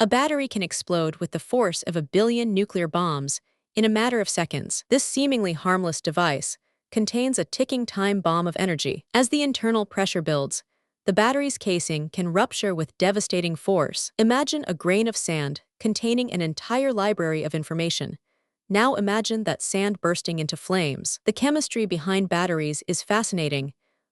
A battery can explode with the force of 1 billion nuclear bombs in a matter of seconds. This seemingly harmless device contains a ticking time bomb of energy. As the internal pressure builds, the battery's casing can rupture with devastating force. Imagine a grain of sand containing an entire library of information. Now imagine that sand bursting into flames. The chemistry behind batteries is fascinating,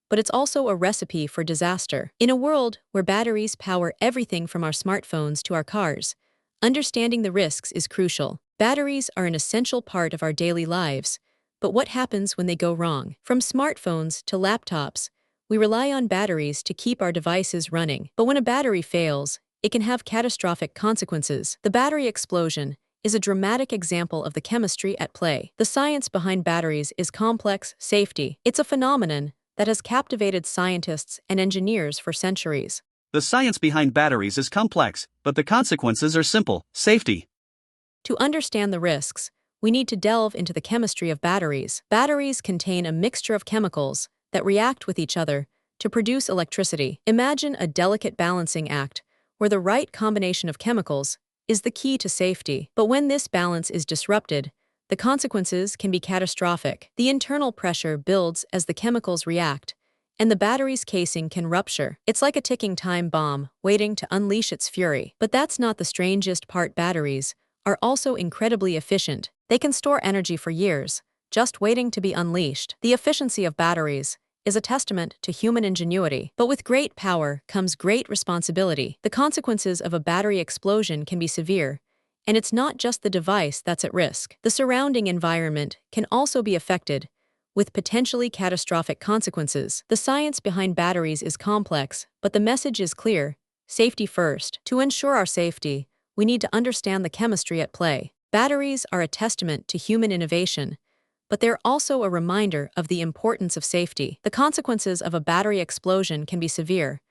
but it's also a recipe for disaster. In a world where batteries power everything from our smartphones to our cars, understanding the risks is crucial. Batteries are an essential part of our daily lives, but what happens when they go wrong? From smartphones to laptops, we rely on batteries to keep our devices running. But when a battery fails, it can have catastrophic consequences. The battery explosion is a dramatic example of the chemistry at play. The science behind batteries is complex safety. It's a phenomenon that has captivated scientists and engineers for centuries. The science behind batteries is complex, but the consequences are simple: safety. To understand the risks, we need to delve into the chemistry of batteries. Batteries contain a mixture of chemicals that react with each other to produce electricity. Imagine a delicate balancing act where the right combination of chemicals is the key to safety. But when this balance is disrupted, the consequences can be catastrophic. The internal pressure builds as the chemicals react, and the battery's casing can rupture. It's like a ticking time bomb waiting to unleash its fury. But that's not the strangest part. Batteries are also incredibly efficient. They can store energy for years, just waiting to be unleashed. The efficiency of batteries is a testament to human ingenuity. But with great power comes great responsibility. The consequences of a battery explosion can be severe, and it's not just the device that's at risk. The surrounding environment can also be affected, with potentially catastrophic consequences. The science behind batteries is complex, but the message is clear: safety first. To ensure our safety, we need to understand the chemistry at play. Batteries are a testament to human innovation, but they're also a reminder of the importance of safety. The consequences of a battery explosion can be severe,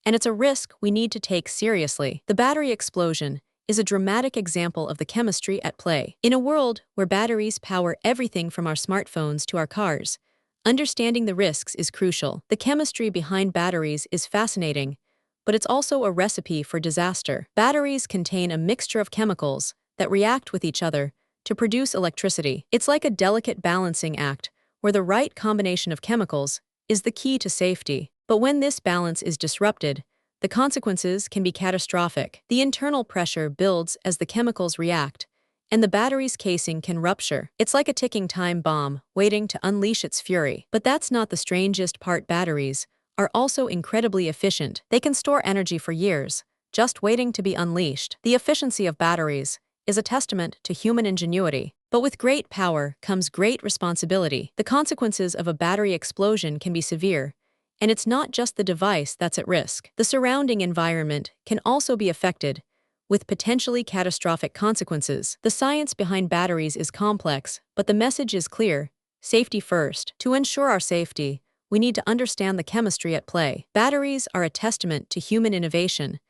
and it's a risk we need to take seriously. The battery explosion is a dramatic example of the chemistry at play. In a world where batteries power everything from our smartphones to our cars, understanding the risks is crucial. The chemistry behind batteries is fascinating, but it's also a recipe for disaster. Batteries contain a mixture of chemicals that react with each other to produce electricity. It's like a delicate balancing act where the right combination of chemicals is the key to safety. But when this balance is disrupted, the consequences can be catastrophic. The internal pressure builds as the chemicals react, and the battery's casing can rupture. It's like a ticking time bomb waiting to unleash its fury. But that's not the strangest part. Batteries are also incredibly efficient. They can store energy for years, just waiting to be unleashed. The efficiency of batteries is a testament to human ingenuity. But with great power comes great responsibility. The consequences of a battery explosion can be severe, and it's not just the device that's at risk. The surrounding environment can also be affected, with potentially catastrophic consequences. The science behind batteries is complex, but the message is clear: safety first. To ensure our safety, we need to understand the chemistry at play. Batteries are a testament to human innovation,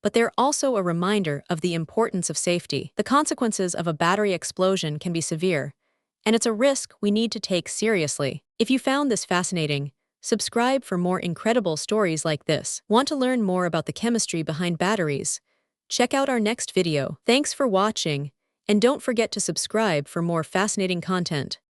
but they're also a reminder of the importance of safety. The consequences of a battery explosion can be severe, and it's a risk we need to take seriously. If you found this fascinating, subscribe for more incredible stories like this. Want to learn more about the chemistry behind batteries? Check out our next video. Thanks for watching, and don't forget to subscribe for more fascinating content.